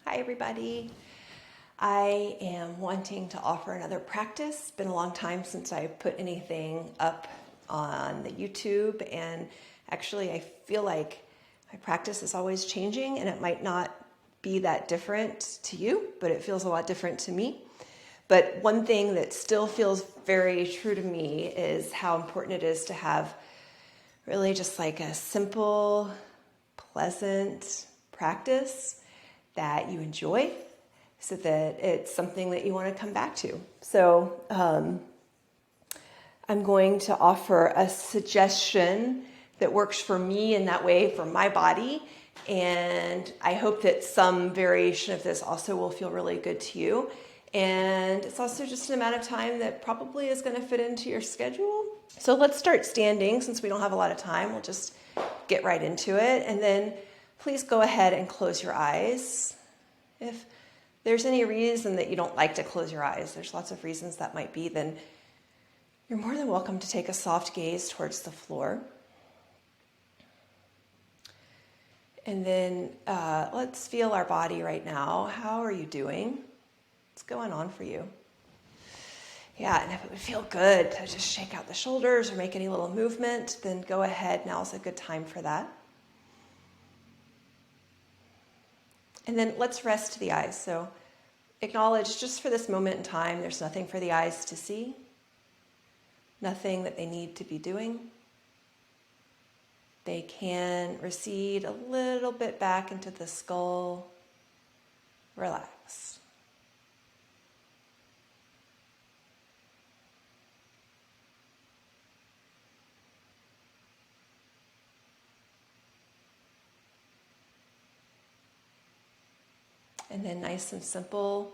Hi everybody. I am wanting to offer another practice. It's been a long time since I put anything up on the YouTube, and actually I feel like my practice is always changing, and it might not be that different to you, but it feels a lot different to me. But one thing that still feels very true to me is how important it is to have really just like a simple, pleasant practice that you enjoy, so that it's something that you want to come back to. So I'm going to offer a suggestion that works for me in that way for my body, and I hope that some variation of this also will feel really good to you. And it's also just an amount of time that probably is going to fit into your schedule. So let's start standing. Since we don't have a lot of time, we'll just get right into it. And then please go ahead and close your eyes. If there's any reason that you don't like to close your eyes, there's lots of reasons that might be, then you're more than welcome to take a soft gaze towards the floor. And then let's feel our body right now. How are you doing? What's going on for you? Yeah, and if it would feel good to just shake out the shoulders or make any little movement, then go ahead. Now's a good time for that. And then let's rest the eyes. So acknowledge just for this moment in time, there's nothing for the eyes to see, nothing that they need to be doing. They can recede a little bit back into the skull. Relax. And then nice and simple,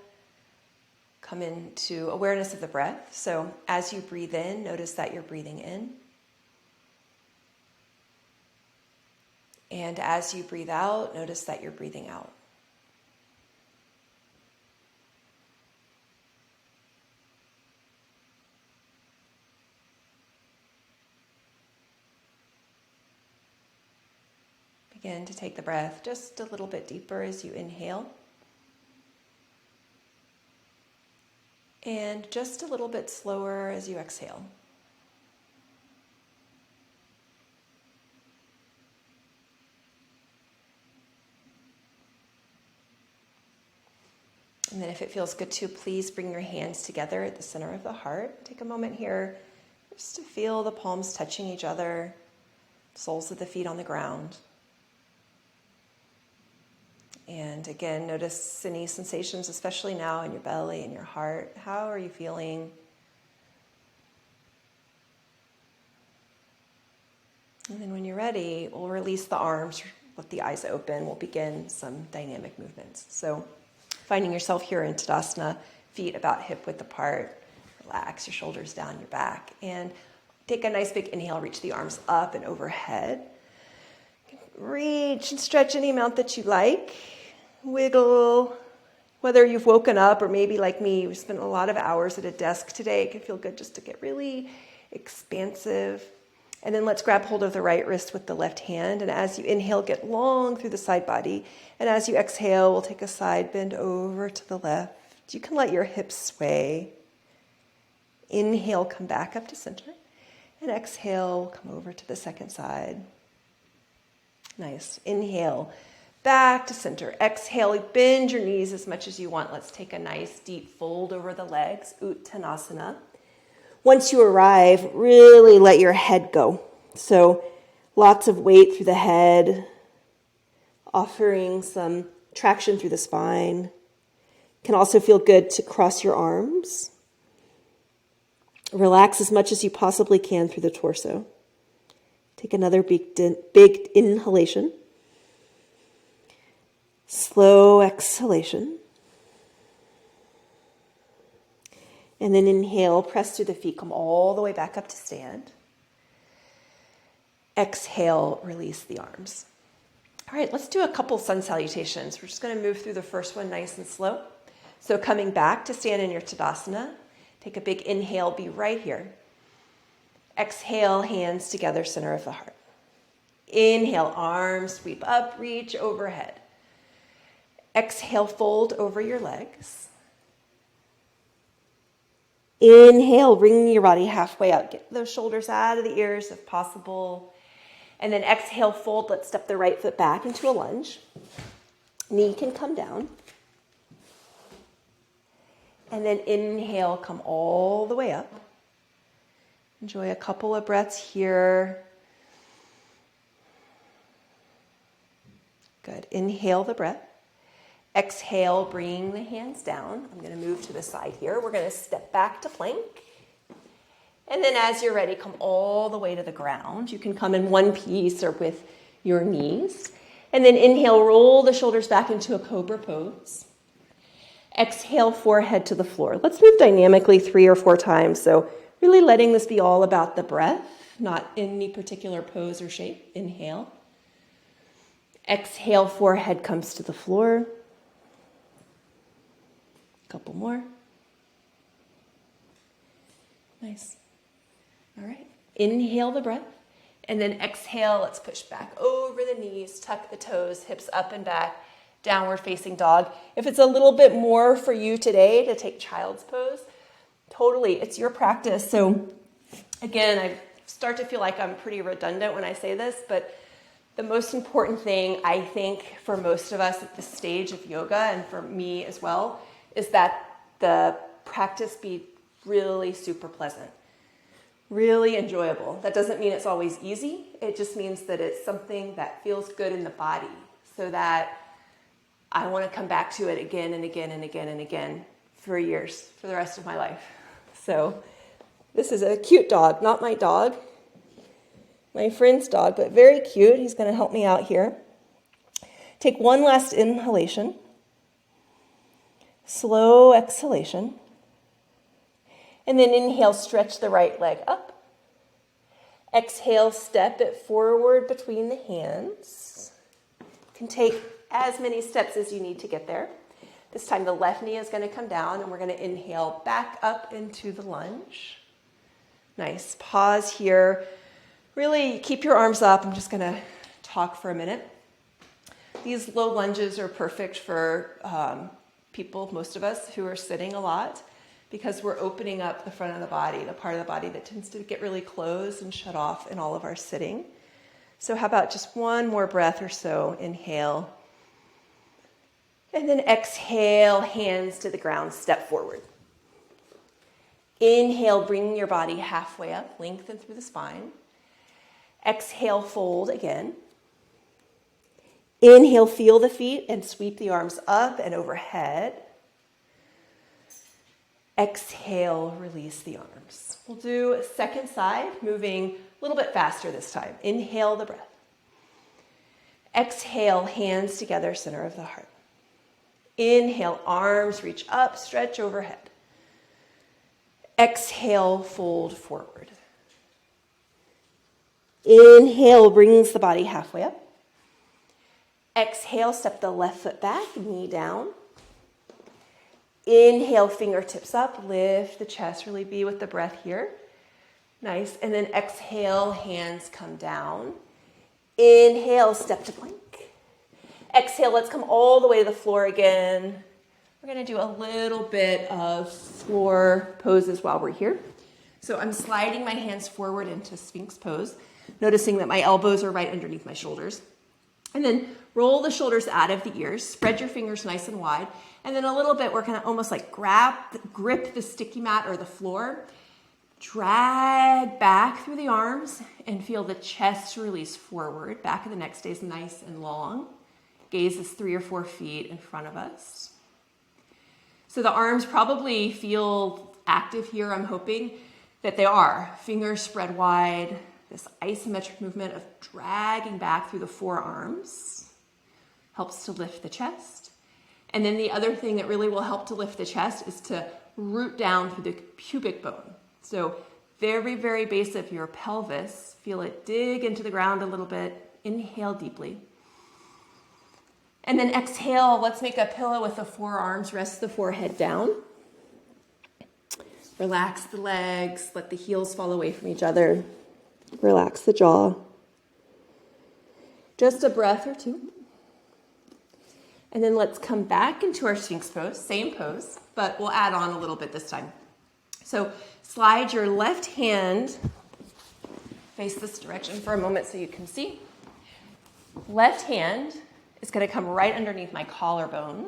come into awareness of the breath. So as you breathe in, notice that you're breathing in. And as you breathe out, notice that you're breathing out. Begin to take the breath just a little bit deeper as you inhale. And just a little bit slower as you exhale. And then if it feels good to, please bring your hands together at the center of the heart. Take a moment here just to feel the palms touching each other, soles of the feet on the ground. And again, notice any sensations, especially now in your belly and your heart. How are you feeling? And then when you're ready, we'll release the arms, let the eyes open. We'll begin some dynamic movements. So finding yourself here in Tadasana, feet about hip width apart. Relax your shoulders down your back. And take a nice big inhale, reach the arms up and overhead. Reach and stretch any amount that you like. Wiggle. Whether you've woken up or maybe like me, you've spent a lot of hours at a desk today, it can feel good just to get really expansive. And then let's grab hold of the right wrist with the left hand. And as you inhale, get long through the side body. And as you exhale, we'll take a side bend over to the left. You can let your hips sway. Inhale, come back up to center. And exhale, come over to the second side. Nice. Inhale, back to center. Exhale, bend your knees as much as you want. Let's take a nice deep fold over the legs, Uttanasana. Once you arrive, really let your head go. So lots of weight through the head, offering some traction through the spine. Can also feel good to cross your arms. Relax as much as you possibly can through the torso. Take another big inhalation. Slow exhalation. And then inhale, press through the feet, come all the way back up to stand. Exhale, release the arms. All right, let's do a couple sun salutations. We're just going to move through the first one nice and slow. So coming back to stand in your Tadasana, take a big inhale, be right here. Exhale, hands together, center of the heart. Inhale, arms sweep up, reach overhead. Exhale, fold over your legs. Inhale, bring your body halfway up. Get those shoulders out of the ears if possible. And then exhale, fold. Let's step the right foot back into a lunge. Knee can come down. And then inhale, come all the way up. Enjoy a couple of breaths here. Good. Inhale the breath. Exhale, bring the hands down. I'm going to move to the side here. We're going to step back to plank. And then as you're ready, come all the way to the ground. You can come in one piece or with your knees. And then inhale, roll the shoulders back into a cobra pose. Exhale, forehead to the floor. Let's move dynamically 3 or 4 times. So really letting this be all about the breath, not any particular pose or shape. Inhale. Exhale, forehead comes to the floor. Couple more. Nice. All right. Inhale the breath. And then exhale, let's push back over the knees, tuck the toes, hips up and back, downward facing dog. If it's a little bit more for you today to take child's pose, totally, it's your practice. So again, I start to feel like I'm pretty redundant when I say this, but the most important thing, I think, for most of us at this stage of yoga, and for me as well, is that the practice be really super pleasant, really enjoyable. That doesn't mean it's always easy. It just means that it's something that feels good in the body, so that I want to come back to it again and again and again and again for years, for the rest of my life. So this is a cute dog, not my dog, my friend's dog, but very cute. He's going to help me out here. Take one last inhalation. Slow exhalation. And then inhale, stretch the right leg up. Exhale, step it forward between the hands. You can take as many steps as you need to get there. This time the left knee is going to come down, and we're going to inhale back up into the lunge. Nice. Pause here. Really keep your arms up. I'm just going to talk for a minute. These low lunges are perfect for people, most of us, who are sitting a lot, because we're opening up the front of the body, the part of the body that tends to get really closed and shut off in all of our sitting. So how about just one more breath or so? Inhale. And then exhale, hands to the ground, step forward. Inhale, bring your body halfway up, lengthen through the spine. Exhale, fold again. Inhale, feel the feet and sweep the arms up and overhead. Exhale, release the arms. We'll do a second side, moving a little bit faster this time. Inhale the breath. Exhale, hands together, center of the heart. Inhale, arms reach up, stretch overhead. Exhale, fold forward. Inhale, brings the body halfway up. Exhale, step the left foot back, knee down. Inhale, fingertips up, lift the chest, really be with the breath here. Nice. And then exhale, hands come down. Inhale, step to plank. Exhale, let's come all the way to the floor again. We're going to do a little bit of floor poses while we're here. So I'm sliding my hands forward into Sphinx pose, noticing that my elbows are right underneath my shoulders. And then roll the shoulders out of the ears, spread your fingers nice and wide. And then a little bit, we're going to almost like grip the sticky mat or the floor, drag back through the arms and feel the chest release forward. Back of the neck stays nice and long. Gaze is 3 or 4 feet in front of us. So the arms probably feel active here. I'm hoping that they are. Fingers spread wide. This isometric movement of dragging back through the forearms helps to lift the chest. And then the other thing that really will help to lift the chest is to root down through the pubic bone. So very, very base of your pelvis. Feel it dig into the ground a little bit. Inhale deeply. And then exhale, let's make a pillow with the forearms. Rest the forehead down. Relax the legs. Let the heels fall away from each other. Relax the jaw. Just a breath or two. And then let's come back into our Sphinx pose, same pose, but we'll add on a little bit this time. So slide your left hand, face this direction for a moment so you can see. Left hand is going to come right underneath my collarbone.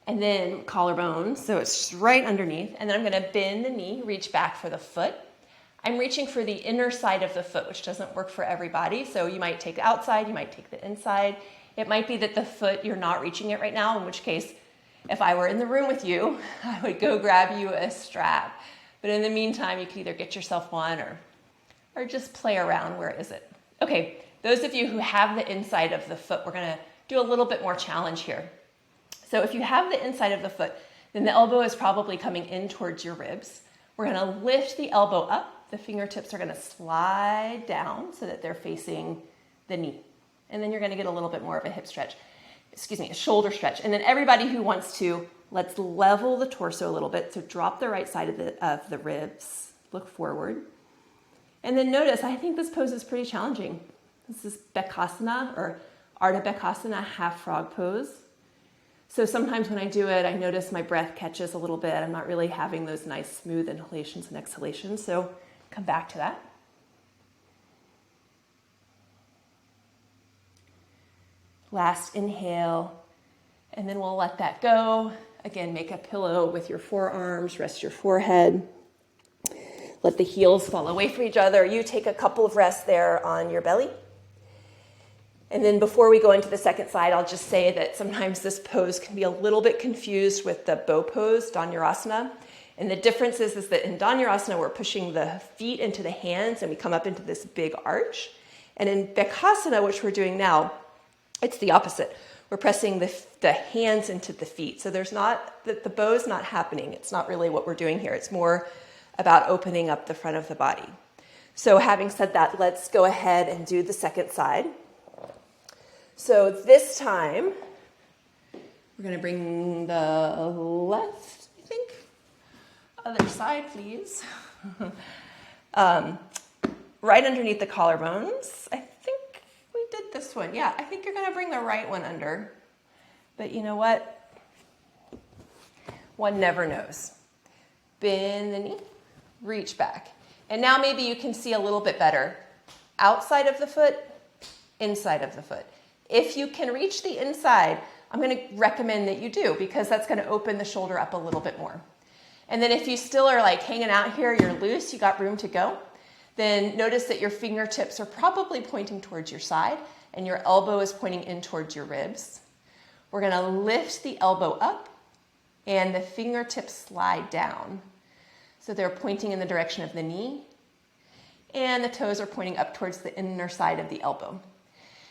And then collarbone, so it's just right underneath. And then I'm going to bend the knee, reach back for the foot. I'm reaching for the inner side of the foot, which doesn't work for everybody. So you might take the outside, you might take the inside. It might be that the foot, you're not reaching it right now, in which case, if I were in the room with you, I would go grab you a strap. But in the meantime, you can either get yourself one or just play around. Where is it? Okay, those of you who have the inside of the foot, we're going to do a little bit more challenge here. So if you have the inside of the foot, then the elbow is probably coming in towards your ribs. We're going to lift the elbow up. The fingertips are going to slide down so that they're facing the knee. And then you're going to get a little bit more of a hip stretch. A shoulder stretch. And then everybody who wants to, let's level the torso a little bit. So drop the right side of the ribs. Look forward. And then notice, I think this pose is pretty challenging. This is Bhekasana or Ardha Bhekasana, half frog pose. So sometimes when I do it, I notice my breath catches a little bit. I'm not really having those nice smooth inhalations and exhalations. So come back to that. Last inhale, and then we'll let that go. Again, make a pillow with your forearms, rest your forehead. Let the heels fall away from each other. You take a couple of rests there on your belly. And then before we go into the second side, I'll just say that sometimes this pose can be a little bit confused with the bow pose, Dhanurasana. And the difference is that in Dhanurasana, we're pushing the feet into the hands and we come up into this big arch. And in Bhekasana, which we're doing now, it's the opposite. We're pressing the hands into the feet. So the bow's not happening. It's not really what we're doing here. It's more about opening up the front of the body. So having said that, let's go ahead and do the second side. So this time, we're going to bring the left, I think. Other side, please. Right underneath the collarbones. I think we did this one. Yeah, I think you're going to bring the right one under. But you know what? One never knows. Bend the knee, reach back. And now maybe you can see a little bit better. Outside of the foot, inside of the foot. If you can reach the inside, I'm going to recommend that you do because that's going to open the shoulder up a little bit more. And then if you still are like hanging out here, you're loose, you got room to go, then notice that your fingertips are probably pointing towards your side and your elbow is pointing in towards your ribs. We're going to lift the elbow up and the fingertips slide down. So they're pointing in the direction of the knee and the toes are pointing up towards the inner side of the elbow.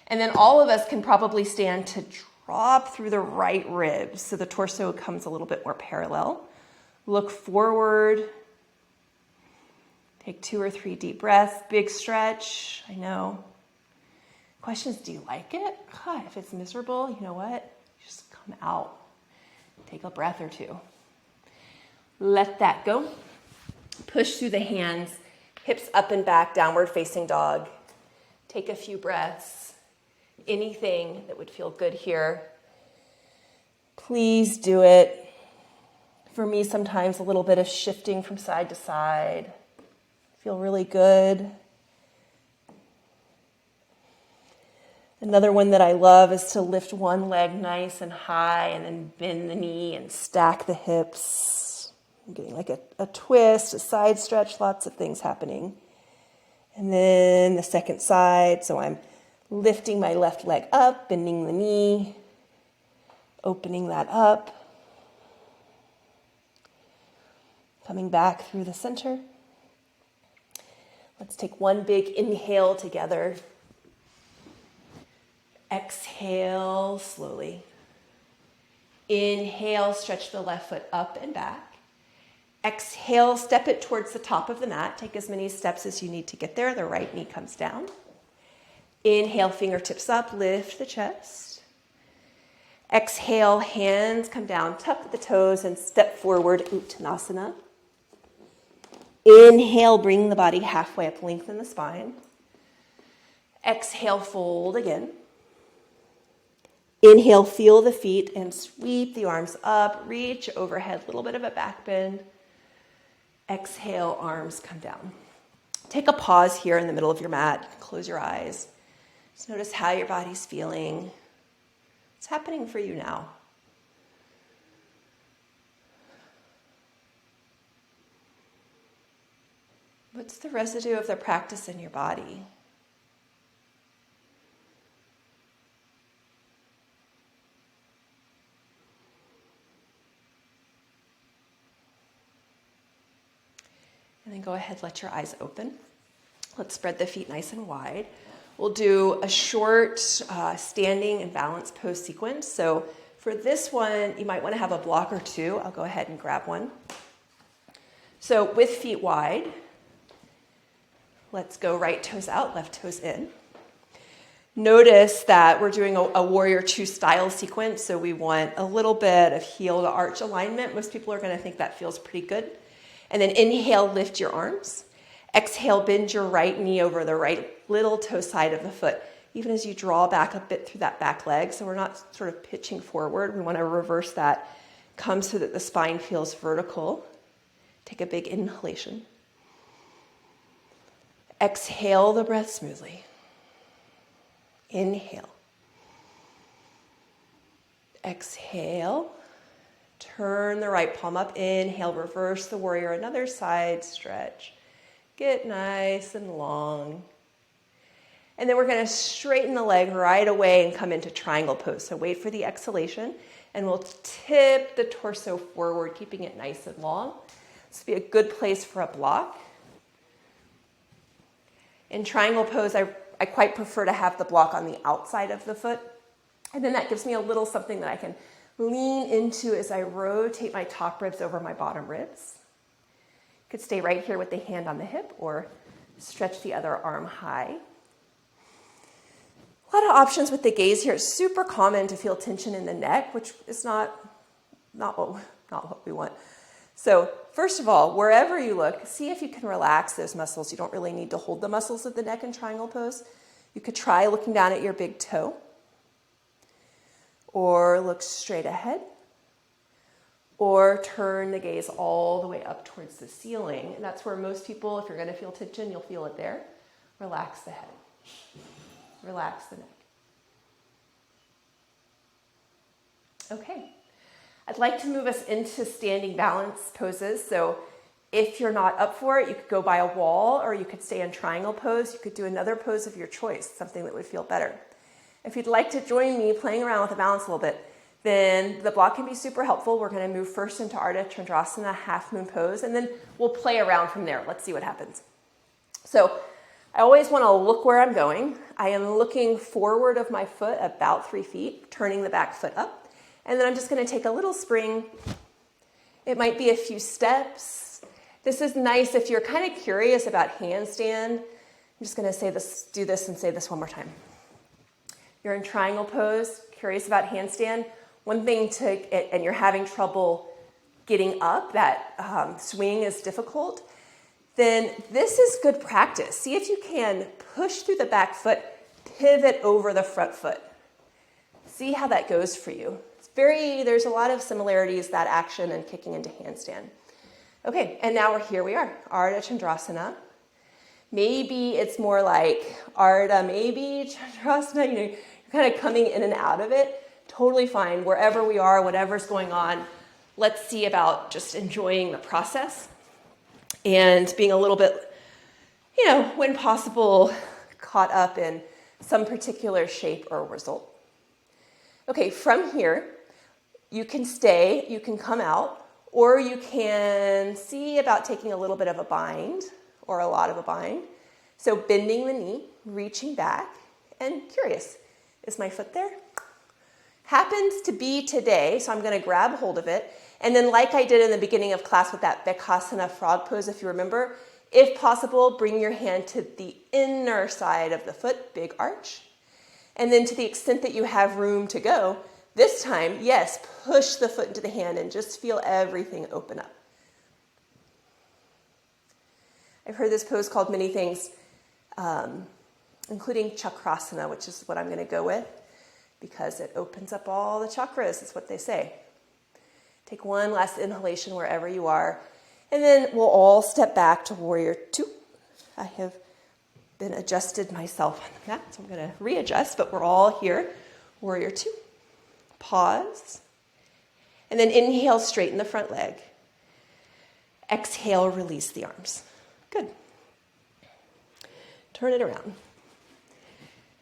And then all of us can probably stand to drop through the right ribs so the torso comes a little bit more parallel. Look forward. Take 2 or 3 deep breaths. Big stretch. I know. Question is, do you like it? God, if it's miserable, you know what? Just come out. Take a breath or 2. Let that go. Push through the hands. Hips up and back, downward facing dog. Take a few breaths. Anything that would feel good here. Please do it. For me, sometimes a little bit of shifting from side to side. Feel really good. Another one that I love is to lift one leg nice and high and then bend the knee and stack the hips. I'm getting like a twist, a side stretch, lots of things happening. And then the second side, so I'm lifting my left leg up, bending the knee, opening that up, coming back through the center. Let's take one big inhale together. Exhale slowly. Inhale, stretch the left foot up and back. Exhale, step it towards the top of the mat. Take as many steps as you need to get there. The right knee comes down. Inhale, fingertips up, lift the chest. Exhale, hands come down, tuck the toes and step forward, Uttanasana. Inhale, bring the body halfway up, lengthen the spine. Exhale, fold again. Inhale, feel the feet and sweep the arms up, reach overhead, a little bit of a back bend. Exhale, arms come down. Take a pause here in the middle of your mat. Close your eyes. Just notice how your body's feeling. What's happening for you now? What's the residue of the practice in your body? And then go ahead, let your eyes open. Let's spread the feet nice and wide. We'll do a short standing and balance pose sequence. So for this one, you might want to have a block or two. I'll go ahead and grab one. So with feet wide, let's go right toes out, left toes in. Notice that we're doing a warrior two style sequence. So we want a little bit of heel to arch alignment. Most people are going to think that feels pretty good. And then inhale, lift your arms. Exhale, bend your right knee over the right little toe side of the foot, even as you draw back a bit through that back leg. So we're not sort of pitching forward. We want to reverse that. Come so that the spine feels vertical. Take a big inhalation. Exhale the breath smoothly. Inhale. Exhale. Turn the right palm up, inhale, reverse the warrior, another side stretch. Get nice and long. And then we're going to straighten the leg right away and come into triangle pose. So wait for the exhalation, and we'll tip the torso forward, keeping it nice and long. This would be a good place for a block. In triangle pose, I quite prefer to have the block on the outside of the foot. And then that gives me a little something that I can lean into as I rotate my top ribs over my bottom ribs. You could stay right here with the hand on the hip or stretch the other arm high. A lot of options with the gaze here. It's super common to feel tension in the neck, which is not what we want. So first of all, wherever you look, see if you can relax those muscles. You don't really need to hold the muscles of the neck in triangle pose. You could try looking down at your big toe, or look straight ahead, or turn the gaze all the way up towards the ceiling. And that's where most people, if you're going to feel tension, you'll feel it there. Relax the head. Relax the neck. Okay. I'd like to move us into standing balance poses. So if you're not up for it, you could go by a wall, or you could stay in triangle pose. You could do another pose of your choice, something that would feel better. If you'd like to join me playing around with the balance a little bit, then the block can be super helpful. We're going to move first into Ardha Chandrasana, half moon pose, and then we'll play around from there. Let's see what happens. So I always want to look where I'm going. I am looking forward of my foot about 3 feet, turning the back foot up. And then I'm just going to take a little spring. It might be a few steps. This is nice if you're kind of curious about handstand. I'm just going to do this and say this one more time. You're in triangle pose, curious about handstand. One thing and you're having trouble getting up, that swing is difficult, then this is good practice. See if you can push through the back foot, pivot over the front foot. See how that goes for you. There's a lot of similarities, that action and kicking into handstand. Okay, and now here we are, Ardha Chandrasana. Maybe it's more like Ardha, maybe Chandrasana, you're kind of coming in and out of it. Totally fine, wherever we are, whatever's going on. Let's see about just enjoying the process and being a little bit, when possible, caught up in some particular shape or result. Okay, from here, you can stay, you can come out, or you can see about taking a little bit of a bind or a lot of a bind. So bending the knee, reaching back, and curious, is my foot there? Happens to be today, so I'm going to grab hold of it. And then like I did in the beginning of class with that Bhekasana frog pose, if you remember, if possible, bring your hand to the inner side of the foot, big arch. And then to the extent that you have room to go, this time, yes, push the foot into the hand and just feel everything open up. I've heard this pose called many things, including Chakrasana, which is what I'm going to go with. because it opens up all the chakras, is what they say. Take one last inhalation wherever you are, and then we'll all step back to warrior two. I have been adjusted myself on the mat, so I'm going to readjust, but we're all here. Warrior two. Pause. And then inhale, straighten the front leg. Exhale, release the arms. Good. Turn it around.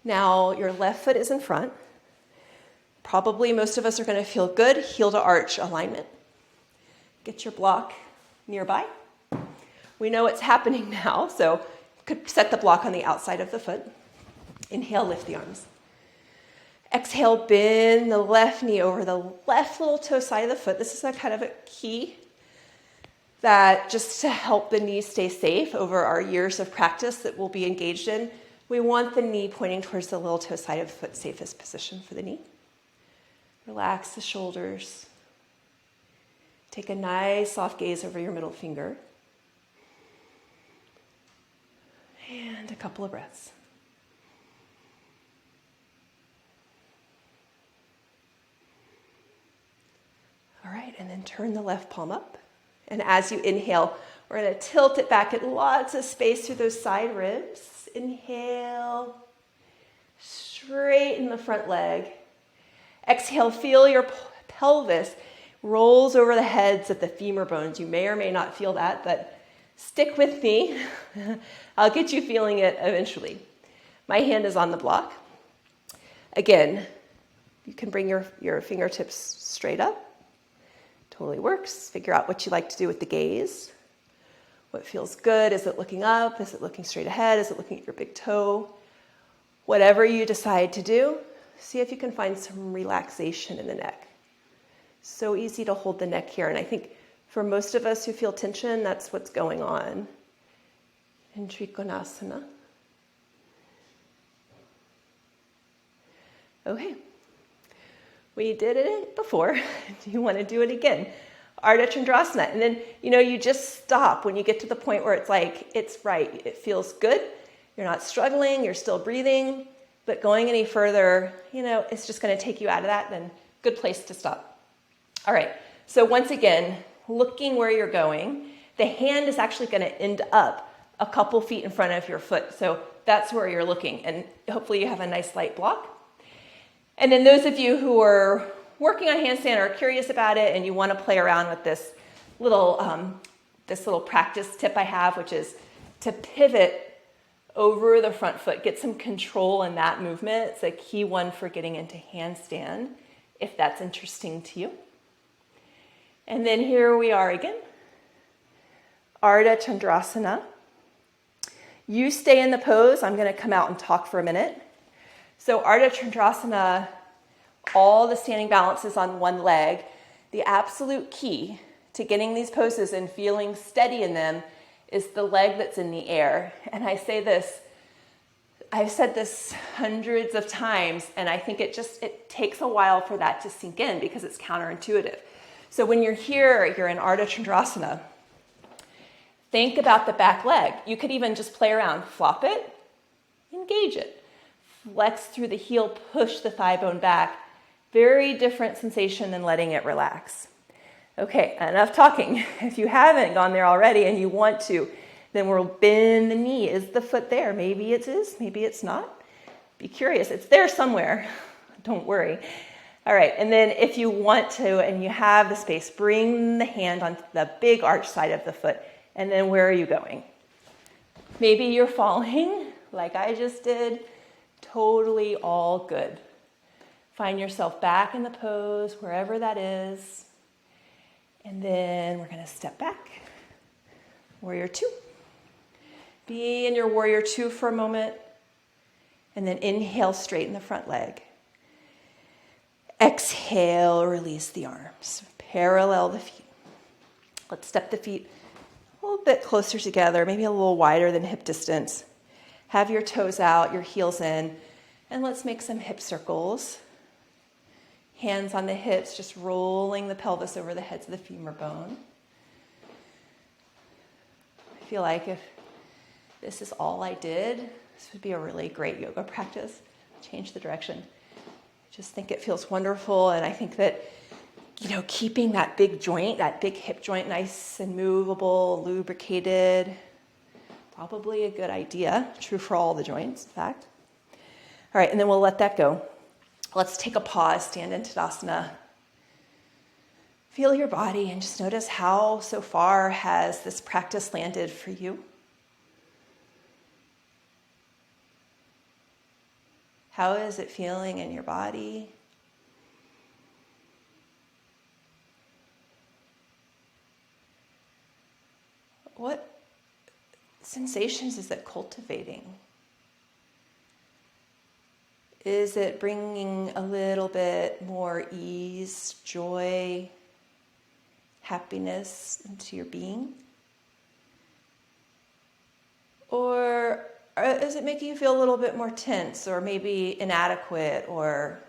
Now your left foot is in front. Probably most of us are going to feel good. Heel to arch alignment. Get your block nearby. We know what's happening now, so could set the block on the outside of the foot. Inhale, lift the arms. Exhale, bend the left knee over the left little toe side of the foot. This is a kind of a key that just to help the knee stay safe over our years of practice that we'll be engaged in, we want the knee pointing towards the little toe side of the foot, safest position for the knee. Relax the shoulders. Take a nice soft gaze over your middle finger. And a couple of breaths. All right, and then turn the left palm up. And as you inhale, we're going to tilt it back, get lots of space through those side ribs. Inhale, straighten the front leg. Exhale, feel your pelvis rolls over the heads of the femur bones. You may or may not feel that, but stick with me. I'll get you feeling it eventually. My hand is on the block. Again, you can bring your fingertips straight up. Totally works. Figure out what you like to do with the gaze. What feels good? Is it looking up? Is it looking straight ahead? Is it looking at your big toe? Whatever you decide to do, see if you can find some relaxation in the neck. So easy to hold the neck here. And I think for most of us who feel tension, that's what's going on in Trikonasana. Okay. We did it before. Do you want to do it again? Ardha Chandrasana. And then, you just stop when you get to the point where it's like, it's right. It feels good. You're not struggling. You're still breathing. But going any further, it's just going to take you out of that. Then good place to stop. All right. So once again, looking where you're going, the hand is actually going to end up a couple feet in front of your foot. So that's where you're looking. And hopefully you have a nice light block. And then those of you who are working on handstand or are curious about it and you want to play around with this little practice tip I have, which is to pivot over the front foot, get some control in that movement. It's a key one for getting into handstand, if that's interesting to you. And then here we are again. Ardha Chandrasana. You stay in the pose. I'm going to come out and talk for a minute. So Ardha Chandrasana, all the standing balance is on one leg. The absolute key to getting these poses and feeling steady in them is the leg that's in the air. And I say this, I've said this hundreds of times, and I think it takes a while for that to sink in because it's counterintuitive. So when you're here, you're in Ardha Chandrasana, think about the back leg. You could even just play around, flop it, engage it. Flex through the heel, push the thigh bone back. Very different sensation than letting it relax. Okay, enough talking. If you haven't gone there already and you want to, then we'll bend the knee. Is the foot there? Maybe it is, maybe it's not. Be curious, it's there somewhere. Don't worry. All right, and then if you want to and you have the space, bring the hand on the big arch side of the foot. And then where are you going? Maybe you're falling like I just did. Totally all good. Find yourself back in the pose, wherever that is. And then we're going to step back. Warrior two. Be in your warrior two for a moment. And then inhale, straighten the front leg. Exhale, release the arms. Parallel the feet. Let's step the feet a little bit closer together, maybe a little wider than hip distance. Have your toes out, your heels in, and let's make some hip circles. Hands on the hips, just rolling the pelvis over the heads of the femur bone. I feel like if this is all I did, this would be a really great yoga practice. Change the direction. Just think it feels wonderful. And I think that, keeping that big joint, that big hip joint, nice and movable, lubricated, probably a good idea. True for all the joints, in fact. All right, and then we'll let that go. Let's take a pause, stand in Tadasana. Feel your body and just notice how so far has this practice landed for you. How is it feeling in your body? What sensations is it cultivating? Is it bringing a little bit more ease, joy, happiness into your being? Or is it making you feel a little bit more tense or maybe inadequate, or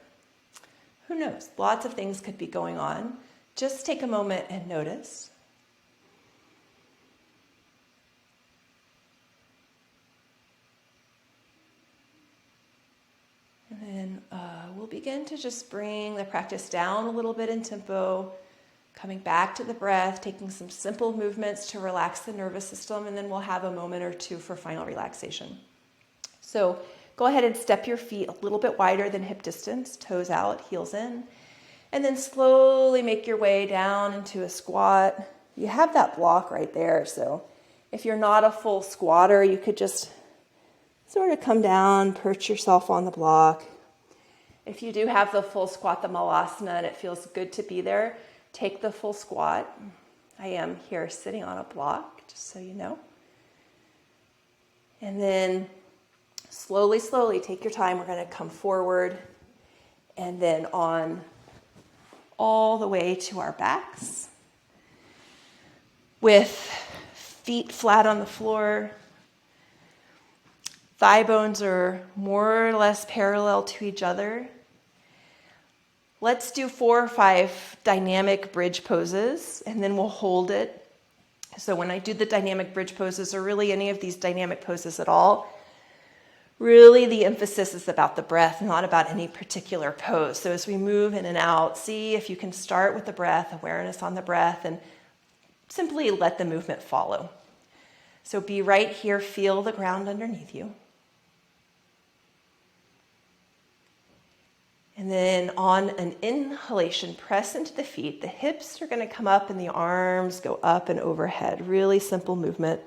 who knows? Lots of things could be going on. Just take a moment and notice. And then we'll begin to just bring the practice down a little bit in tempo, coming back to the breath, taking some simple movements to relax the nervous system, and then we'll have a moment or two for final relaxation. So go ahead and step your feet a little bit wider than hip distance, toes out, heels in, and then slowly make your way down into a squat. You have that block right there, so if you're not a full squatter, you could just sort of come down, perch yourself on the block. If you do have the full squat, the malasana, and it feels good to be there, take the full squat. I am here sitting on a block, just so you know. And then slowly take your time. We're going to come forward and then on all the way to our backs with feet flat on the floor. Thigh bones are more or less parallel to each other. Let's do 4 or 5 dynamic bridge poses, and then we'll hold it. So when I do the dynamic bridge poses, or really any of these dynamic poses at all, really the emphasis is about the breath, not about any particular pose. So as we move in and out, see if you can start with the breath, awareness on the breath, and simply let the movement follow. So be right here, feel the ground underneath you. And then on an inhalation, press into the feet. The hips are going to come up and the arms go up and overhead. Really simple movement.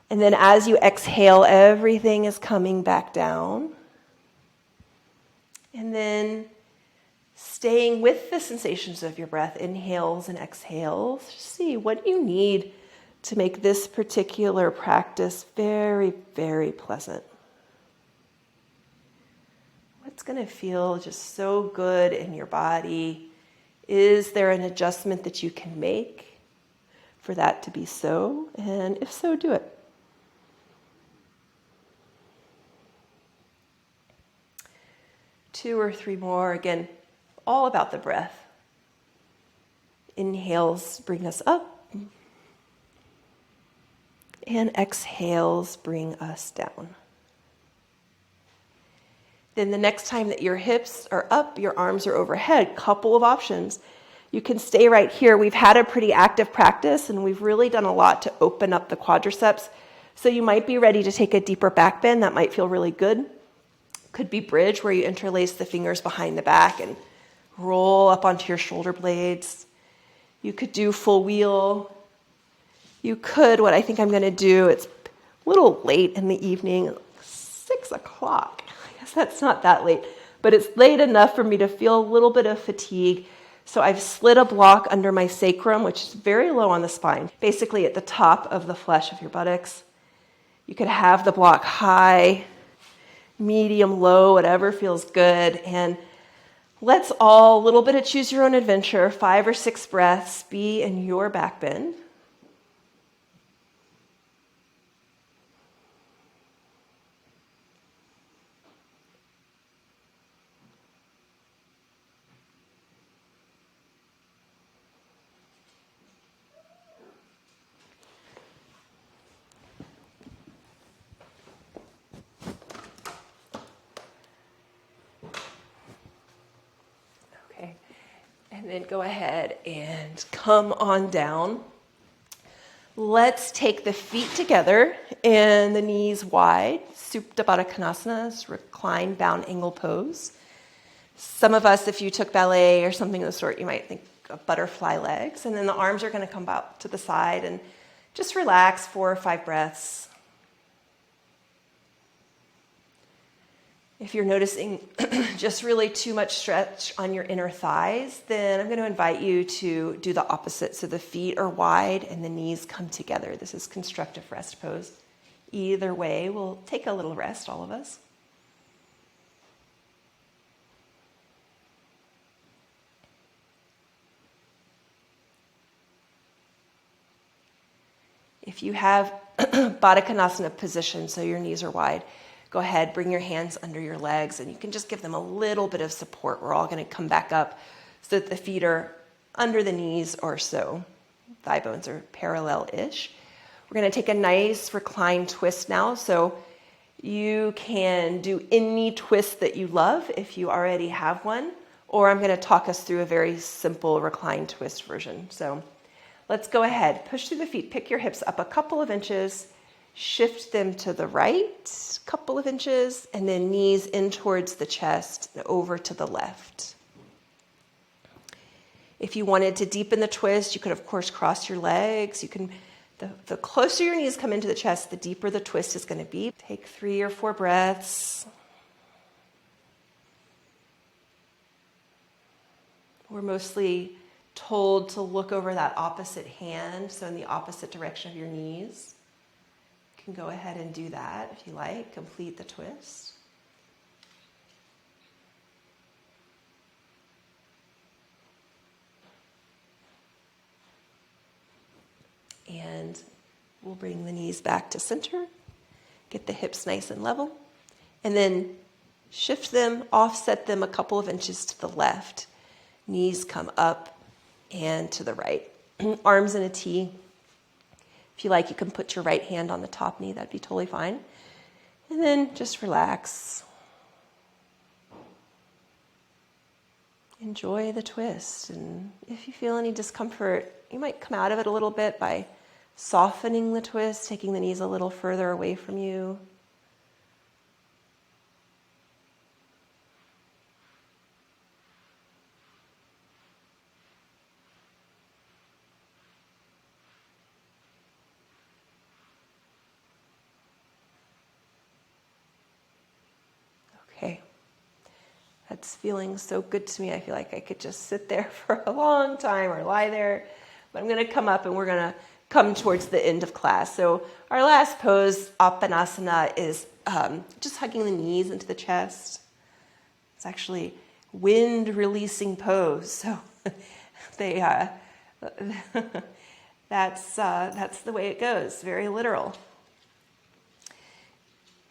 And then as you exhale, everything is coming back down. And then staying with the sensations of your breath, inhales and exhales. See, what do you need to make this particular practice very, very pleasant? What's going to feel just so good in your body? Is there an adjustment that you can make for that to be so? And if so, do it. Two or three more. Again, all about the breath. Inhales bring us up. And exhales bring us down. Then the next time that your hips are up, your arms are overhead, couple of options. You can stay right here. We've had a pretty active practice and we've really done a lot to open up the quadriceps. So you might be ready to take a deeper back bend. That might feel really good. Could be bridge, where you interlace the fingers behind the back and roll up onto your shoulder blades. You could do full wheel. You could, what I think I'm going to do, it's a little late in the evening, 6 o'clock. I guess that's not that late, but it's late enough for me to feel a little bit of fatigue. So I've slid a block under my sacrum, which is very low on the spine, basically at the top of the flesh of your buttocks. You could have the block high, medium, low, whatever feels good. And let's all, a little bit of choose your own adventure, 5 or 6 breaths, be in your back bend. And then go ahead and come on down. Let's take the feet together and the knees wide. Supta Baddha Konasana, recline bound angle pose. Some of us, if you took ballet or something of the sort, you might think of butterfly legs. And then the arms are going to come out to the side and just relax 4 or 5 breaths. If you're noticing just really too much stretch on your inner thighs, then I'm going to invite you to do the opposite. So the feet are wide and the knees come together. This is constructive rest pose. Either way, we'll take a little rest, all of us. If you have Baddha Konasana position, so your knees are wide, go ahead, bring your hands under your legs, and you can just give them a little bit of support. We're all going to come back up so that the feet are under the knees or so. Thigh bones are parallel-ish. We're going to take a nice reclined twist now. So you can do any twist that you love if you already have one, or I'm going to talk us through a very simple reclined twist version. So let's go ahead. Push through the feet. Pick your hips up a couple of inches. Shift them to the right, couple of inches, and then knees in towards the chest and over to the left. If you wanted to deepen the twist, you could, of course, cross your legs. You can. The closer your knees come into the chest, the deeper the twist is going to be. Take 3 or 4 breaths. We're mostly told to look over that opposite hand, so in the opposite direction of your knees. You can go ahead and do that if you like. Complete the twist. And we'll bring the knees back to center. Get the hips nice and level. And then shift them, offset them a couple of inches to the left. Knees come up and to the right. Arms in a T. If you like, you can put your right hand on the top knee. That'd be totally fine. And then just relax. Enjoy the twist. And if you feel any discomfort, you might come out of it a little bit by softening the twist, taking the knees a little further away from you. Okay, that's feeling so good to me. I feel like I could just sit there for a long time or lie there. But I'm going to come up and we're going to come towards the end of class. So our last pose, Apanasana, is just hugging the knees into the chest. It's actually wind-releasing pose. So that's the way it goes. Very literal.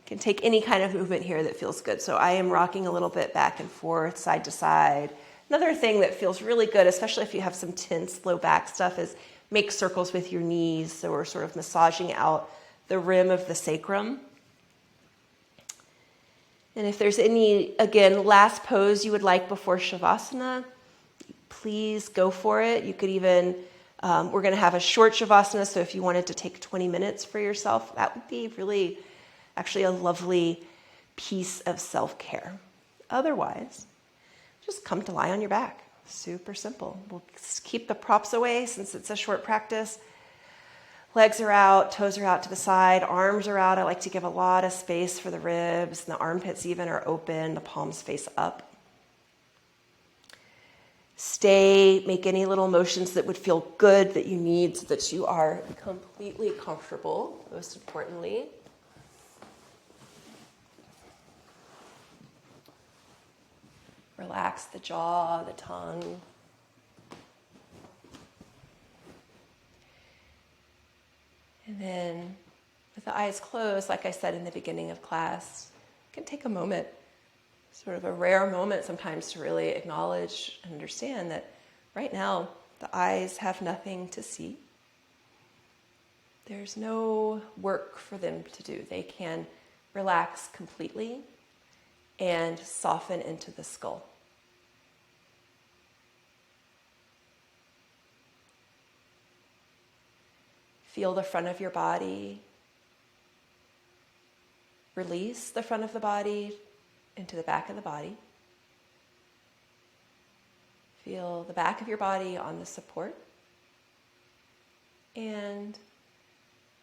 Can take any kind of movement here that feels good. So I am rocking a little bit back and forth, side to side. Another thing that feels really good, especially if you have some tense low back stuff, is make circles with your knees. So we're sort of massaging out the rim of the sacrum. And if there's any, again, last pose you would like before Shavasana, please go for it. You could even, we're going to have a short Shavasana, so if you wanted to take 20 minutes for yourself, that would be really actually a lovely piece of self-care. Otherwise, just come to lie on your back. Super simple. We'll keep the props away since it's a short practice. Legs are out, toes are out to the side, arms are out. I like to give a lot of space for the ribs, and the armpits even are open, the palms face up. Stay, make any little motions that would feel good that you need so that you are completely comfortable, most importantly. Relax the jaw, the tongue. And then with the eyes closed, like I said in the beginning of class, you can take a moment, sort of a rare moment sometimes, to really acknowledge and understand that right now the eyes have nothing to see. There's no work for them to do. They can relax completely and soften into the skull. Feel the front of your body. Release the front of the body into the back of the body. Feel the back of your body on the support. And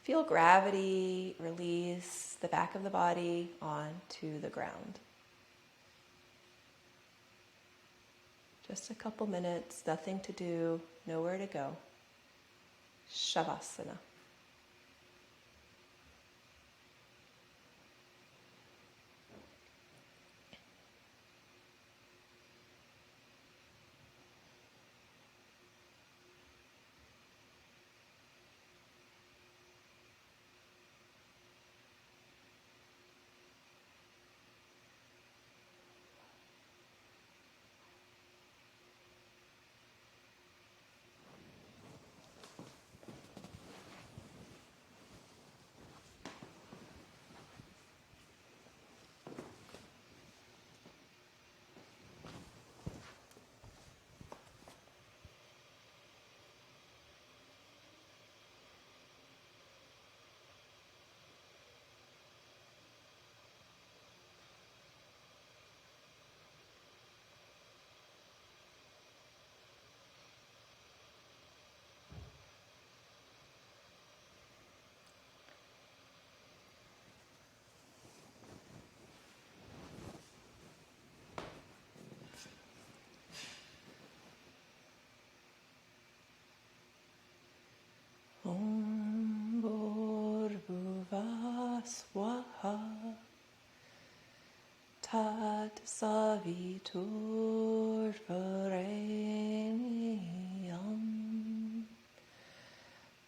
feel gravity release the back of the body onto the ground. Just a couple minutes, nothing to do, nowhere to go. Shavasana. Om Bhurbuva Swaha Tat Savitur Varenyam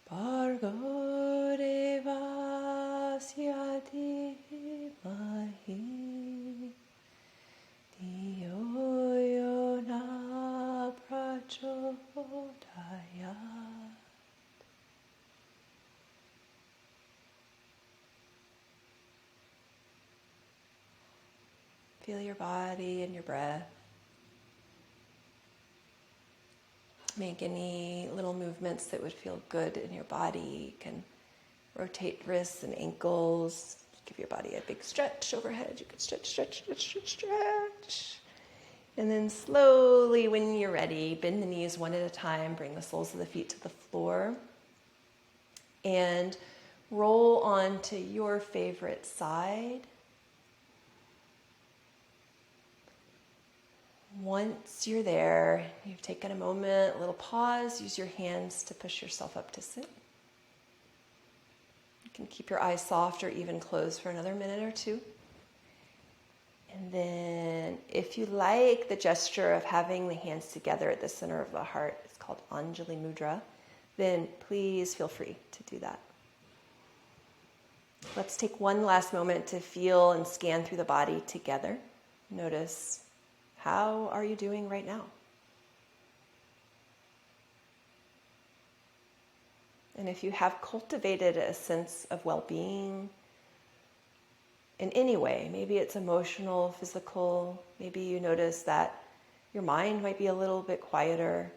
Bhargo Devasya Dhimahi Dhiyo Yona Prachodayat. Feel your body and your breath. Make any little movements that would feel good in your body. You can rotate wrists and ankles. Give your body a big stretch overhead. You can stretch. And then slowly, when you're ready, bend the knees one at a time. Bring the soles of the feet to the floor. And roll onto your favorite side. Once you're there, you've taken a moment, a little pause, use your hands to push yourself up to sit. You can keep your eyes soft or even closed for another minute or two. And then if you like the gesture of having the hands together at the center of the heart, it's called Anjali Mudra, then please feel free to do that. Let's take one last moment to feel and scan through the body together. Notice, how are you doing right now? And if you have cultivated a sense of well-being in any way, maybe it's emotional, physical, maybe you notice that your mind might be a little bit quieter,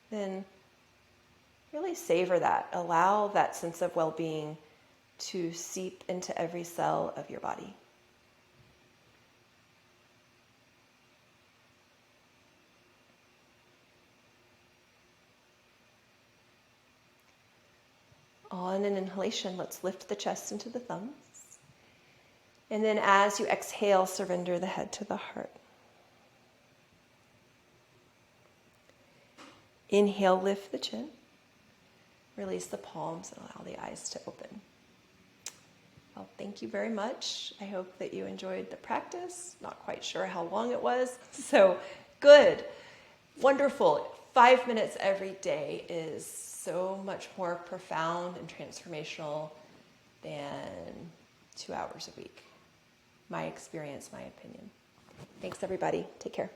then really savor that. Allow that sense of well-being to seep into every cell of your body. On an inhalation, let's lift the chest into the thumbs. And then as you exhale, surrender the head to the heart. Inhale, lift the chin. Release the palms and allow the eyes to open. Well, thank you very much. I hope that you enjoyed the practice. Not quite sure how long it was. So good. Wonderful. 5 minutes every day is so much more profound and transformational than 2 hours a week. My experience, my opinion. Thanks, everybody. Take care.